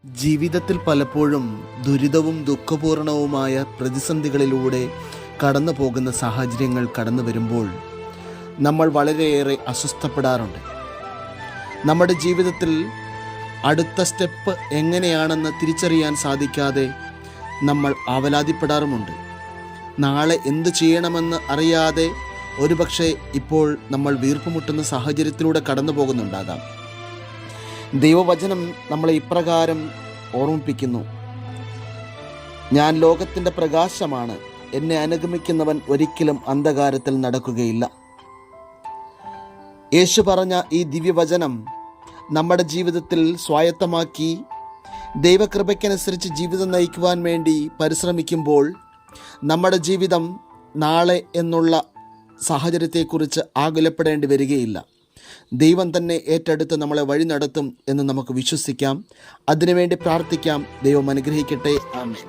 ജീവിതത്തിൽ പലപ്പോഴും ദുരിതവും ദുഃഖപൂർണവുമായ പ്രതിസന്ധികളിലൂടെ കടന്നു പോകുന്ന സാഹചര്യങ്ങൾ കടന്നു വരുമ്പോൾ നമ്മൾ വളരെയേറെ അസ്വസ്ഥപ്പെടാറുണ്ട്. നമ്മുടെ ജീവിതത്തിൽ അടുത്ത സ്റ്റെപ്പ് എങ്ങനെയാണെന്ന് തിരിച്ചറിയാൻ സാധിക്കാതെ നമ്മൾ ആവലാതിപ്പെടാറുമുണ്ട്. നാളെ എന്തു ചെയ്യണമെന്ന് അറിയാതെ ഒരുപക്ഷെ ഇപ്പോൾ നമ്മൾ വീർപ്പുമുട്ടുന്ന സാഹചര്യത്തിലൂടെ കടന്നു പോകുന്നുണ്ടാകാം. ദൈവവചനം നമ്മളെ ഇപ്രകാരം ഓർമ്മിപ്പിക്കുന്നു: ഞാൻ ലോകത്തിൻ്റെ പ്രകാശമാണ്, എന്നെ അനുഗമിക്കുന്നവൻ ഒരിക്കലും അന്ധകാരത്തിൽ നടക്കുകയില്ല. യേശു പറഞ്ഞ ഈ ദിവ്യവചനം നമ്മുടെ ജീവിതത്തിൽ സ്വായത്തമാക്കി ദൈവകൃപയ്ക്കനുസരിച്ച് ജീവിതം നയിക്കുവാൻ വേണ്ടി പരിശ്രമിക്കുമ്പോൾ നമ്മുടെ ജീവിതം നാളെ എന്നുള്ള സാഹചര്യത്തെക്കുറിച്ച് ആകുലപ്പെടേണ്ടി വരികയില്ല. ദൈവം തന്നെ ഏറ്റെടുത്ത് നമ്മളെ വഴി നടത്തും എന്ന് നമുക്ക് വിശ്വസിക്കാം. അതിനുവേണ്ടി പ്രാർത്ഥിക്കാം. ദൈവം അനുഗ്രഹിക്കട്ടെ. ആമേൻ.